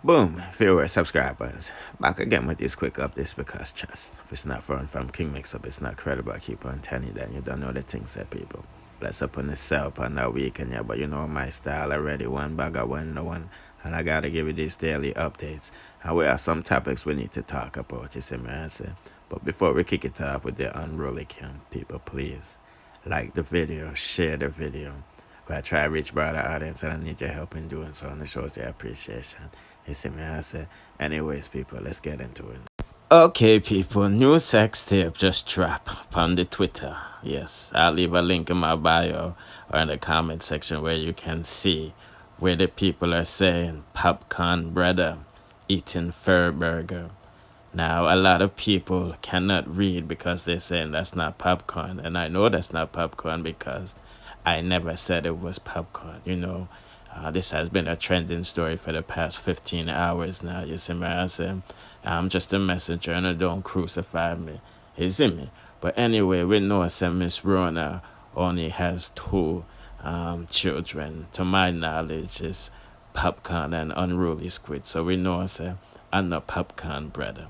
Boom, viewers, subscribers. Back again with these quick updates because trust. If it's not foreign from King Mix Up, it's not credible. I keep on telling you that you don't know the things that people. Bless up on the self on that weekend, yeah, but you know my style already. One bag of one, no one. And I gotta give you these daily updates. And we have some topics we need to talk about, you see me answer. But before we kick it off with the unruly camp, people, please like the video, share the video. But I try to reach broader audience and I need your help in doing so, and it shows your appreciation. You see me, I say. Anyways, people, let's get into it. Okay, people, new sex tape just dropped on the Twitter. Yes, I'll leave a link in my bio or in the comment section where you can see where the people are saying popcorn brother eating fur burger. Now, a lot of people cannot read because they're saying that's not popcorn. And I know that's not popcorn because I never said it was popcorn. This has been a trending story for the past 15 hours now. You see me? I say, I'm just a messenger and don't crucify me. You see me? But anyway, we know that Miss Rona only has two children. To my knowledge, is popcorn and unruly squid. So we know I'm not popcorn brother.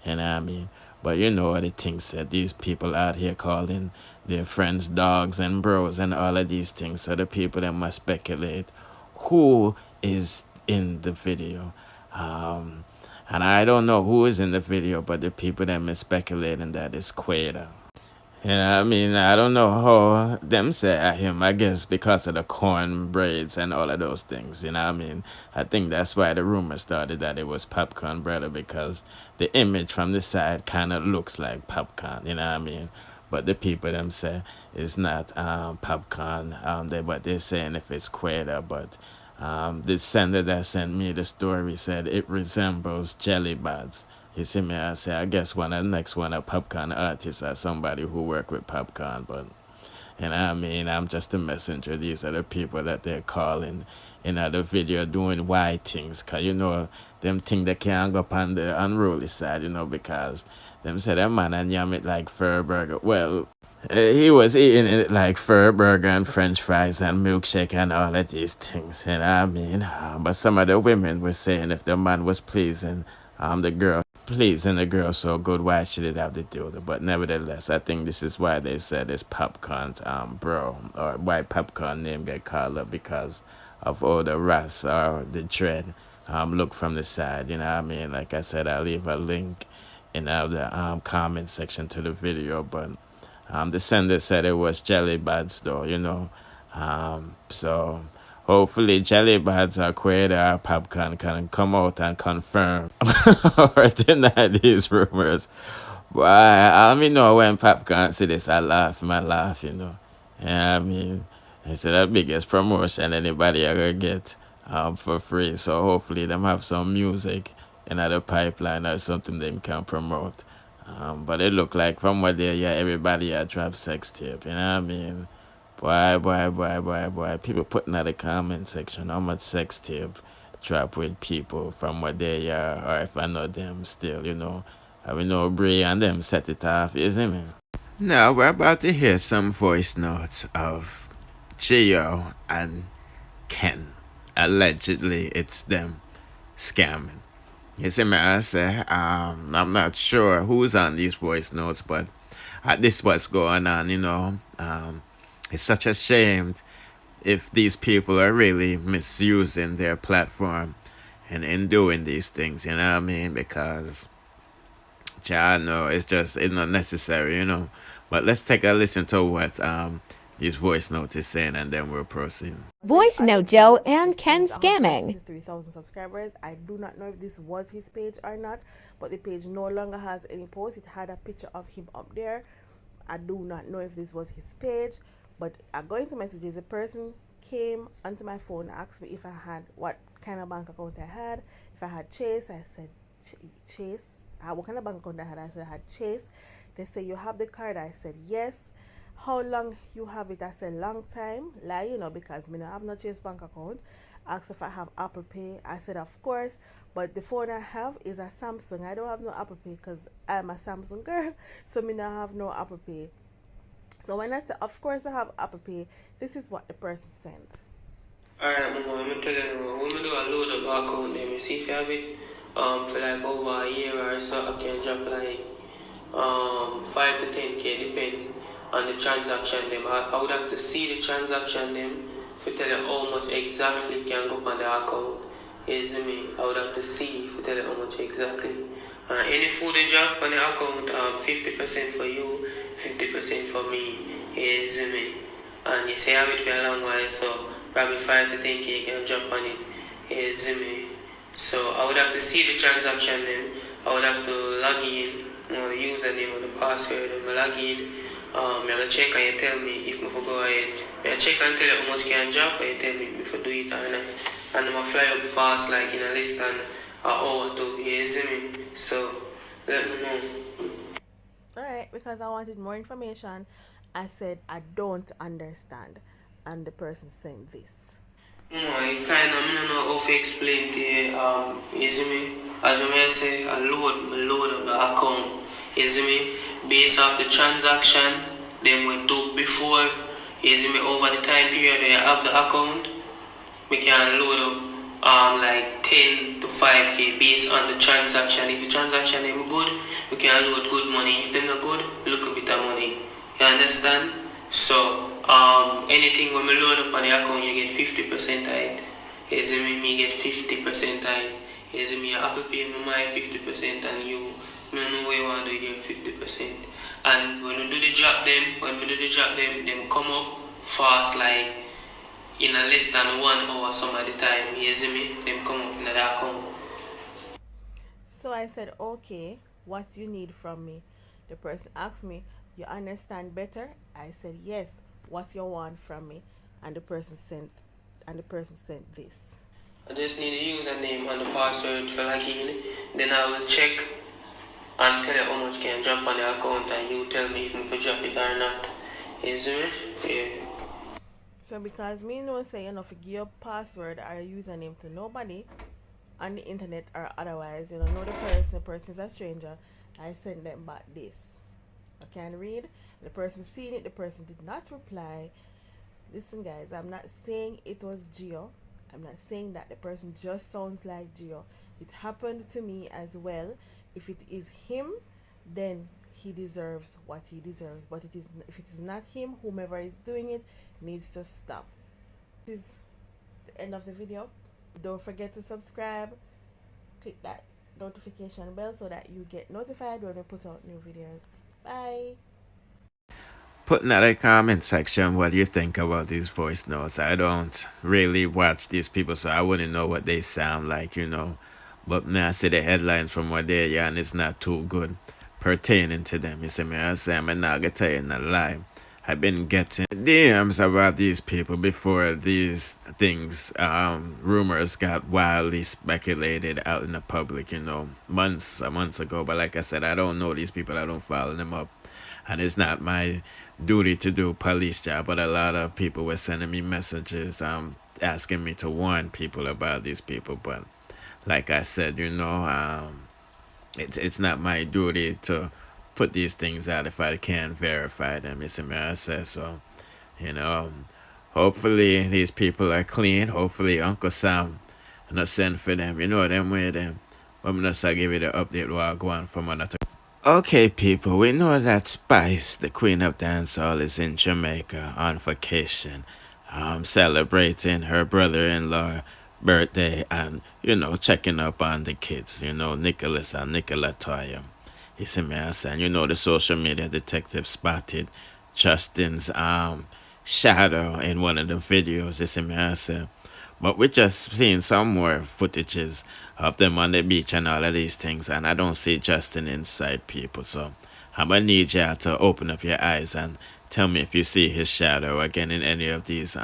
You know what I mean? But you know what the thing said. These people out here calling their friends dogs and bros and all of these things. So the people that must speculate who is in the video. And I don't know who is in the video, but the people that are speculating that is Quater. You know what I mean? I don't know how them say at him. I guess because of the corn braids and all of those things. You know what I mean? I think that's why the rumor started that it was popcorn brother, because the image from the side kind of looks like popcorn. You know what I mean? But the people them say it's not popcorn. But they're saying if it's Quater. But the sender that sent me the story said it resembles jelly buds. You see me, I say, I guess the next one, a popcorn artist or somebody who work with popcorn. But, you know what I mean, I'm just a messenger. These are the people that they're calling in the video doing why things. Because, them things that can't go up on the unruly side, because them say that man and yam it like fur burger. Well, he was eating it like fur burger and french fries and milkshake and all of these things. You know what I mean? But some of the women were saying if the man was pleasing the girl, pleasing the girl so good, why should it have to do it? But nevertheless, I think this is why they said it's popcorn's bro, or why popcorn name get called up, because of all the rust or the dread look from the side. You know what I mean? Like I said, I'll leave a link in the comment section to the video, but the sender said it was jelly buds though. So hopefully jelly buds or Quater or popcorn can come out and confirm or deny these rumors. But I mean, know when popcorn see this, I laugh. You know what I mean? It's the biggest promotion anybody ever get for free. So hopefully them have some music in the pipeline or something they can promote. But it look like from what they everybody drop sex tape. You know what I mean? Boy. People putting out the comment section how much sex tape drop with people from what they are, or if I know them still, I will know Brie and them set it off, you see me? Now we're about to hear some voice notes of Gio and Ken. Allegedly, it's them scamming. You see me, I say, I'm not sure who's on these voice notes, but this is what's going on, it's such a shame if these people are really misusing their platform and in doing these things, you know what I mean? Because, I know it's not necessary. But let's take a listen to what these voice notes is saying, and then we'll proceed. Voice note Joe and Ken scamming. 3,000 subscribers. I do not know if this was his page or not, but the page no longer has any post. It had a picture of him up there. I do not know if this was his page, but I go into messages. A person came onto my phone, asked me if I had what kind of bank account I had. If I had Chase, I said Chase. What kind of bank account I had? I said I had Chase. They say you have the card. I said yes. How long you have it? I said long time. Because I have no Chase bank account. Asked if I have Apple Pay. I said of course, but the phone I have is a Samsung. I don't have no Apple Pay because I'm a Samsung girl, so I don't have no Apple Pay. So when I said of course I have Apple Pay, this is what the person sent. Alright, Mama, I'm tell you, when we do a load up account, then we see if you have it for like over a year or so, I can drop like 5 to 10k depending on the transaction them. I would have to see the transaction them to tell you how much exactly can go on the account. You see me? I would have to see to tell you how much exactly. Any food they drop on the account, 50% for you, 50% for me. You see me? And you say I have it for a long while, so probably 5 to 10k can drop on it. You see me? So I would have to see the transaction then. I would have to log in, the username or the password, and I log in. I'm gonna check and you tell me if I go ahead. I check and tell you how much can drop and you tell me if I do it or not. And I'm gonna fly up fast like in a less than an hour or two, you see me? So let me know. Alright, because I wanted more information, I said I don't understand, and the person sent this. No, I don't know how to explain to you, you see me? As I may say, I load of the account, you see me? Based off the transaction, then we do before, you see me? Over the time period where I have the account, we can load up like 10 to 5k based on the transaction. If the transaction is good, we can load good money. If they're not good, look a bit of money. You understand? So anything when we load up on the account, you get 50% of it. You see me get 50% of it. You see me, Apple Pay me my 50% and you don't know what you want to do with your 50%. And when we do the drop them, them come up fast like in a less than 1 hour some of the time. You see me? Them come up in the account. So I said, okay, what you need from me? The person asked me, you understand better? I said, yes. What you want from me? And the person sent this. I just need the username and the password for login. Then I will check and tell you how much can drop on the account and you tell me if I drop it or not. You see me? Yeah. So because me know say you know to give your password or username to nobody on the internet or otherwise, you know the person is a stranger, I send them back this. I can read. The person seen it, the person did not reply. Listen guys, I'm not saying it was Gio. I'm not saying that the person just sounds like Gio. It happened to me as well. If it is him, then he deserves what he deserves. But if it is not him, whomever is doing it needs to stop. This is the end of the video. Don't forget to subscribe. Click that notification bell so that you get notified when we put out new videos. Bye. Put in the comment section what you think about these voice notes. I don't really watch these people, so I wouldn't know what they sound like, you know. But now I see the headlines from what they're, yeah, and it's not too good pertaining to them. You see me? I say, I'm not gonna tell you no lie. I've been getting DMs about these people before these things, rumors got wildly speculated out in the public, you know, months ago. But like I said, I don't know these people. I don't follow them up. And it's not my duty to do police job, but a lot of people were sending me messages asking me to warn people about these people. But like I said, you know, it's not my duty to put these things out if I can't verify them. You see me? I say so. You know, hopefully these people are clean. Hopefully Uncle Sam not send for them. You know them way them. But I'm just give you the update while I go on from another. Okay, people, we know that Spice, the queen of dancehall, is in Jamaica on vacation, celebrating her brother-in-law birthday and, you know, checking up on the kids, you know, Nicholas and Nicola Toya. You see me, I saying, you know, the social media detective spotted Justin's shadow in one of the videos, you see me, I say. But we're just seeing some more footages of them on the beach and all of these things, and I don't see Justin inside, people. So I'm gonna need y'all to open up your eyes and tell me if you see his shadow again in any of these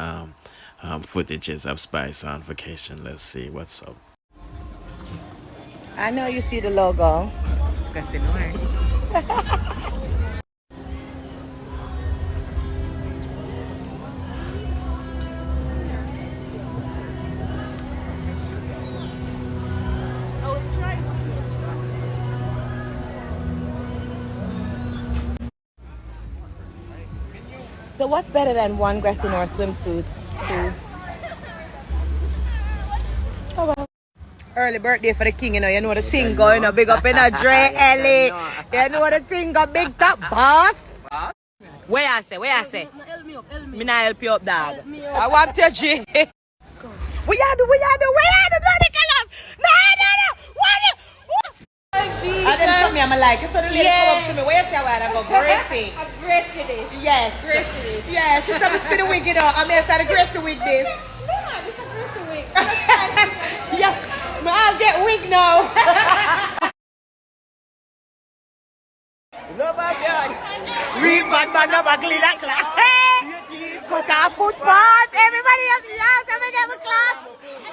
footages of Spice on vacation. Let's see what's up. I know you see the logo. It's Casino. So what's better than one Grassy or swimsuit? Two. Early birthday for the king, you know the thing going, big up in a Dre Ellie. You know the thing go big top boss. Where I say? Me not help you up, dog. I want your G. What y'all do? Bloody color. No. What? I didn't tell me I'm like, so the lady come up to me, where you say I go, Gracie? Gracie this. Yes. Gracie this. Yeah, she said me see the wig, you know. I'm here to the Gracie wig this. No, this is a Gracie wig. Yeah, I'll get wig now. Love my God. Read man, love ugly that class. Cut our foot pads. Everybody up the house, let me get my class.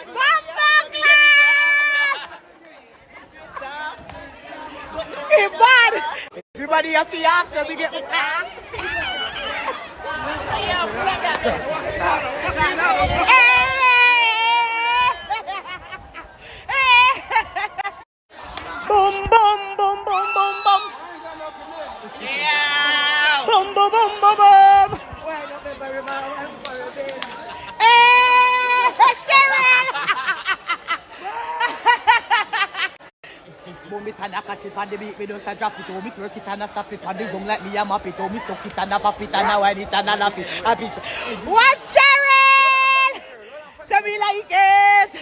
Bumper class. Hey, bad. Everybody up the house, let me get my class. Boom, boom, boom, boom, boom, boom. Yeah. Boom, boom, boom, boom, boom. Hey, Cheryl. Boom, it and I catch it on the beat. Me don't start drop it. Oh, me twerk it and I stop it on the gong like me. I'm happy. Oh, me stuck it and I pop it and I wine it and I lap it. Happy. What, Cheryl? So me like it.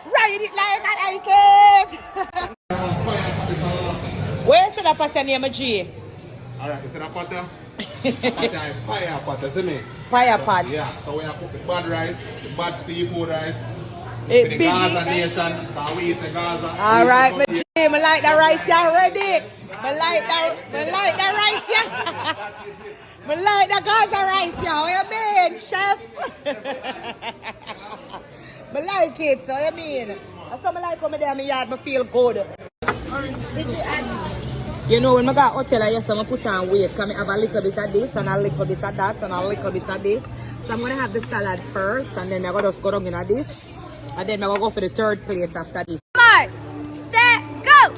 Ride it like I like it. Where's the pattern name, G? Alright, you see that pattern? Fire pattern, see me? Fire pot. Yeah, so we have cook the bad rice, the bad seafood rice. For the Biggie. Gaza nation, because we is the Gaza. Alright, my G, I like the rice you already. I like the rice you. I like the Gaza rice you. What you mean, chef? I like it, so you mean? That's what I like when I'm there in my yard, I feel good. You know, when I got hotel, I used to put on weight, because I have a little bit of this, and a little bit of that, and a little bit of this. So I'm going to have the salad first, and then I'm going to just go down in this. And then I'm going to go for the third plate after this. Smart, set, go!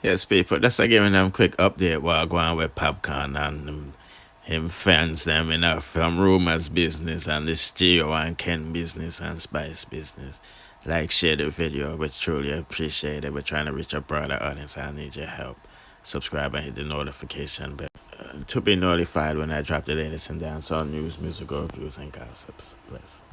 Yes, people, just giving them quick update while going with Popcaan and him fans them, from Rumors business and this Gio and Ken business and Spice business. Like, share the video, which truly appreciate it. We're trying to reach a broader audience. I need your help. Subscribe and hit the notification bell to be notified when I drop the latest and dancehall news, musical reviews, and gossips. Bless.